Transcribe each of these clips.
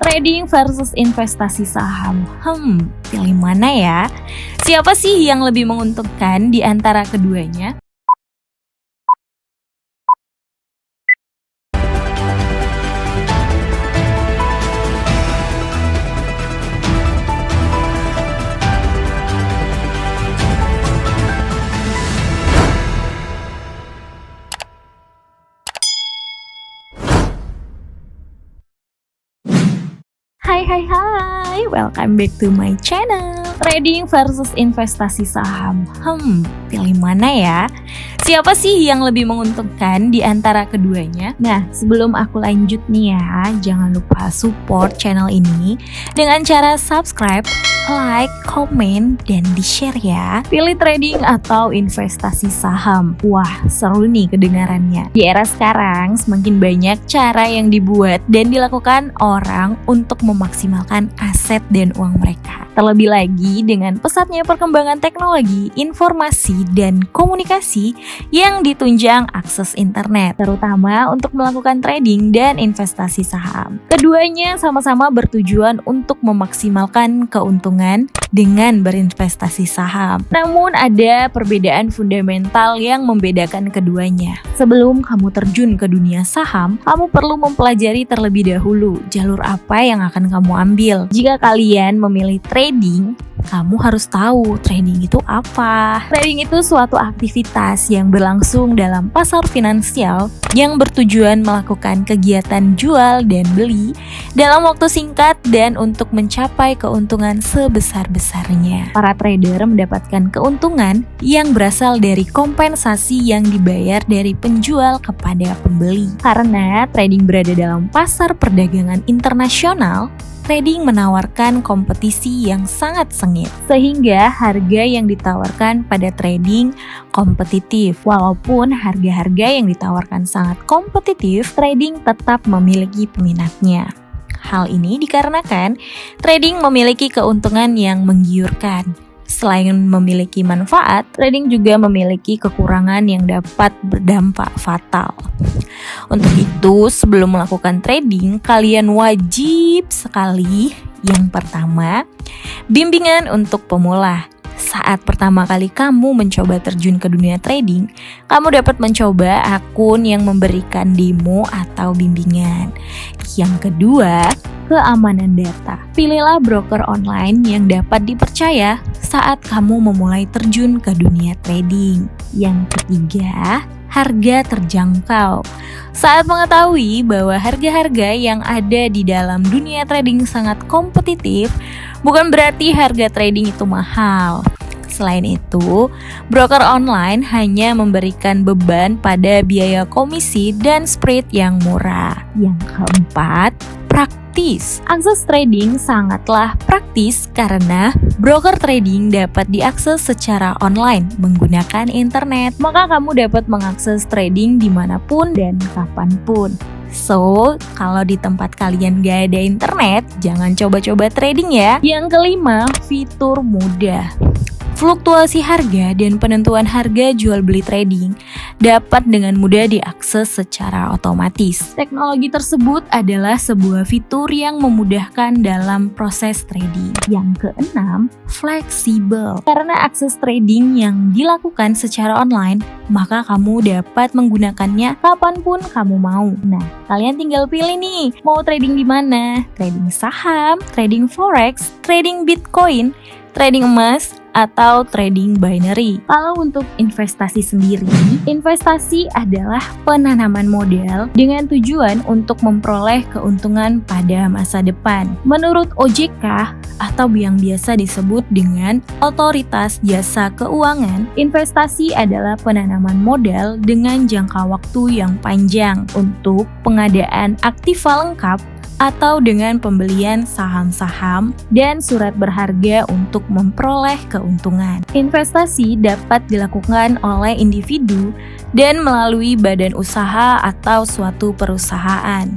Trading versus investasi saham. Pilih mana ya? Siapa sih yang lebih menguntungkan di antara keduanya? Hai, welcome back to my channel. Trading versus investasi saham. Pilih mana ya? Siapa sih yang lebih menguntungkan di antara keduanya? Nah, sebelum aku lanjut nih ya, jangan lupa support channel ini dengan cara subscribe, like, komen, dan di-share ya. Pilih trading atau investasi saham. Wah, seru nih kedengarannya. Di era sekarang, semakin banyak cara yang dibuat dan dilakukan orang untuk memaksimalkan aset dan uang mereka. Terlebih lagi dengan pesatnya perkembangan teknologi, informasi, dan komunikasi yang ditunjang akses internet, terutama untuk melakukan trading dan investasi saham. Keduanya sama-sama bertujuan untuk memaksimalkan keuntungan dengan berinvestasi saham. Namun ada perbedaan fundamental yang membedakan keduanya. Sebelum kamu terjun ke dunia saham, kamu perlu mempelajari terlebih dahulu jalur apa yang akan kamu ambil. Jika kalian memilih trading, kamu harus tahu trading itu apa. Trading itu suatu aktivitas yang berlangsung dalam pasar finansial yang bertujuan melakukan kegiatan jual dan beli dalam waktu singkat dan untuk mencapai keuntungan sebesar-besarnya. Para trader mendapatkan keuntungan yang berasal dari kompensasi yang dibayar dari penjual kepada pembeli. Karena trading berada dalam pasar perdagangan internasional, trading menawarkan kompetisi yang sangat sengit, sehingga harga yang ditawarkan pada trading kompetitif. Walaupun harga-harga yang ditawarkan sangat kompetitif, trading tetap memiliki peminatnya. Hal ini dikarenakan trading memiliki keuntungan yang menggiurkan. Selain memiliki manfaat, trading juga memiliki kekurangan yang dapat berdampak fatal. Untuk itu, sebelum melakukan trading, kalian wajib sekali yang pertama, bimbingan untuk pemula. Saat pertama kali kamu mencoba terjun ke dunia trading, kamu dapat mencoba akun yang memberikan demo atau bimbingan. Yang kedua, keamanan data. Pilihlah broker online yang dapat dipercaya saat kamu memulai terjun ke dunia trading. Yang ketiga, harga terjangkau. Saat mengetahui bahwa harga-harga yang ada di dalam dunia trading sangat kompetitif, bukan berarti harga trading itu mahal. Selain itu, broker online hanya memberikan beban pada biaya komisi dan spread yang murah. Yang keempat, praktis. Akses trading sangatlah praktis karena broker trading dapat diakses secara online menggunakan internet. Maka kamu dapat mengakses trading dimanapun dan kapanpun. So, kalau di tempat kalian gak ada internet, jangan coba-coba trading ya. Yang kelima, fitur mudah. Fluktuasi harga dan penentuan harga jual beli trading dapat dengan mudah diakses secara otomatis. Teknologi tersebut adalah sebuah fitur yang memudahkan dalam proses trading. Yang keenam, fleksibel. Karena akses trading yang dilakukan secara online, maka kamu dapat menggunakannya kapanpun kamu mau. Nah, kalian tinggal pilih nih, mau trading di mana? Trading saham, trading forex, trading bitcoin, trading emas, atau trading binary. Kalau untuk investasi sendiri, investasi adalah penanaman modal dengan tujuan untuk memperoleh keuntungan pada masa depan. Menurut OJK atau yang biasa disebut dengan Otoritas Jasa Keuangan, investasi adalah penanaman modal dengan jangka waktu yang panjang untuk pengadaan aktiva lengkap atau dengan pembelian saham-saham dan surat berharga untuk memperoleh keuntungan. Investasi dapat dilakukan oleh individu dan melalui badan usaha atau suatu perusahaan.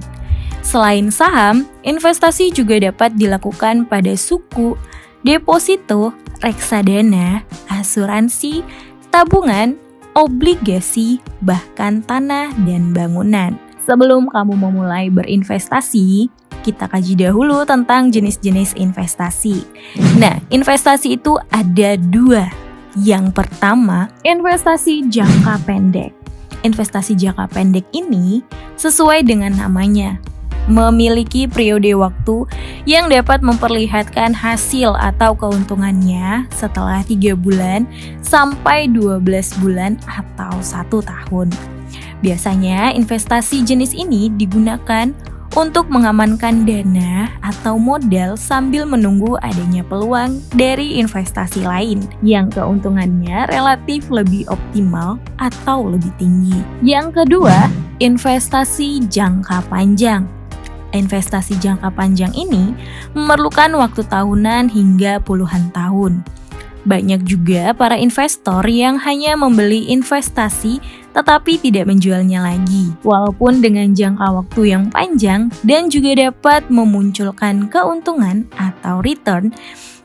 Selain saham, investasi juga dapat dilakukan pada suku, deposito, reksadana, asuransi, tabungan, obligasi, bahkan tanah dan bangunan. Sebelum kamu memulai berinvestasi, kita kaji dahulu tentang jenis-jenis investasi. Nah, investasi itu ada 2. Yang pertama, investasi jangka pendek. Investasi jangka pendek ini sesuai dengan namanya, memiliki periode waktu yang dapat memperlihatkan hasil atau keuntungannya setelah 3 bulan sampai 12 bulan atau 1 tahun. Biasanya investasi jenis ini digunakan untuk mengamankan dana atau modal sambil menunggu adanya peluang dari investasi lain yang keuntungannya relatif lebih optimal atau lebih tinggi. Yang kedua, investasi jangka panjang. Investasi jangka panjang ini memerlukan waktu tahunan hingga puluhan tahun. Banyak juga para investor yang hanya membeli investasi tetapi tidak menjualnya lagi. Walaupun dengan jangka waktu yang panjang dan juga dapat memunculkan keuntungan atau return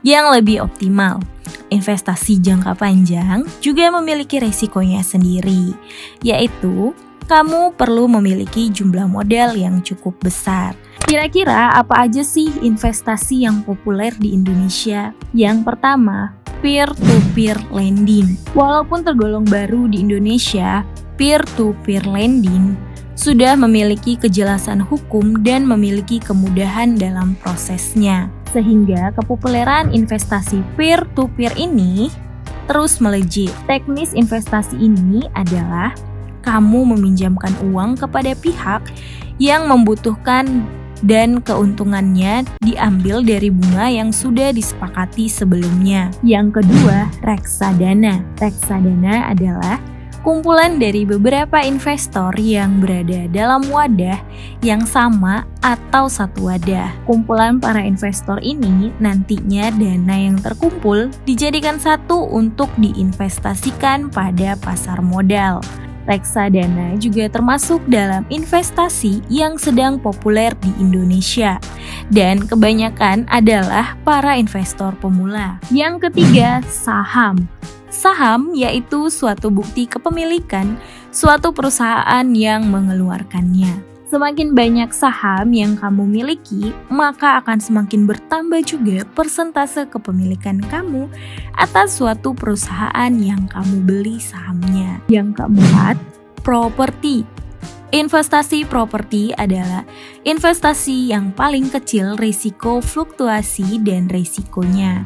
yang lebih optimal. Investasi jangka panjang juga memiliki resikonya sendiri, yaitu kamu perlu memiliki jumlah modal yang cukup besar. Kira-kira apa aja sih investasi yang populer di Indonesia? Yang pertama, peer-to-peer lending. Walaupun tergolong baru di Indonesia, peer-to-peer lending sudah memiliki kejelasan hukum dan memiliki kemudahan dalam prosesnya. Sehingga kepopuleran investasi peer-to-peer ini terus melejit. Teknis investasi ini adalah kamu meminjamkan uang kepada pihak yang membutuhkan dan keuntungannya diambil dari bunga yang sudah disepakati sebelumnya. Yang kedua, reksadana. Reksadana adalah kumpulan dari beberapa investor yang berada dalam wadah yang sama atau satu wadah. Kumpulan para investor ini nantinya dana yang terkumpul dijadikan satu untuk diinvestasikan pada pasar modal. Reksadana juga termasuk dalam investasi yang sedang populer di Indonesia dan kebanyakan adalah para investor pemula. Yang ketiga, saham. Saham yaitu suatu bukti kepemilikan suatu perusahaan yang mengeluarkannya. Semakin banyak saham yang kamu miliki, maka akan semakin bertambah juga persentase kepemilikan kamu atas suatu perusahaan yang kamu beli sahamnya. Yang keempat, properti. Investasi properti adalah investasi yang paling kecil risiko fluktuasi dan risikonya.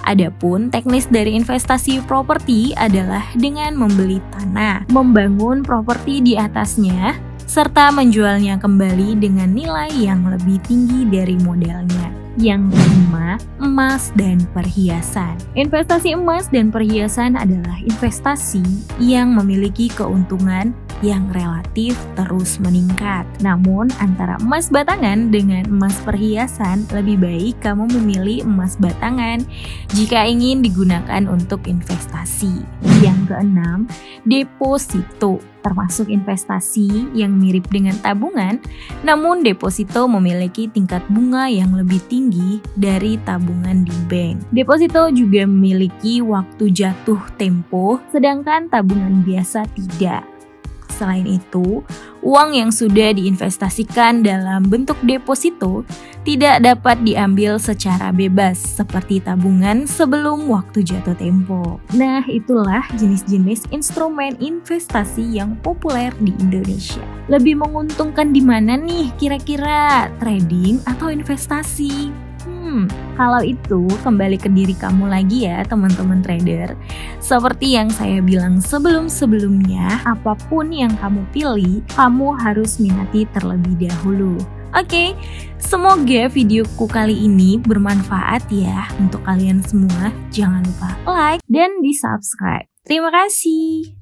Adapun teknis dari investasi properti adalah dengan membeli tanah, membangun properti di atasnya, serta menjualnya kembali dengan nilai yang lebih tinggi dari modalnya. Yang kelima, emas dan perhiasan. Investasi emas dan perhiasan adalah investasi yang memiliki keuntungan yang relatif terus meningkat. Namun, antara emas batangan dengan emas perhiasan, lebih baik kamu memilih emas batangan jika ingin digunakan untuk investasi. Yang keenam, deposito. Termasuk investasi yang mirip dengan tabungan, namun deposito memiliki tingkat bunga yang lebih tinggi dari tabungan di bank. Deposito juga memiliki waktu jatuh tempo, sedangkan tabungan biasa tidak. Selain itu, uang yang sudah diinvestasikan dalam bentuk deposito tidak dapat diambil secara bebas seperti tabungan sebelum waktu jatuh tempo. Nah, itulah jenis-jenis instrumen investasi yang populer di Indonesia. Lebih menguntungkan di mana nih kira-kira, trading atau investasi? Kalau itu kembali ke diri kamu lagi ya teman-teman trader. Seperti yang saya bilang sebelum-sebelumnya, apapun yang kamu pilih, kamu harus minati terlebih dahulu. Oke, semoga videoku kali ini bermanfaat ya untuk kalian semua. Jangan lupa like dan di subscribe. Terima kasih.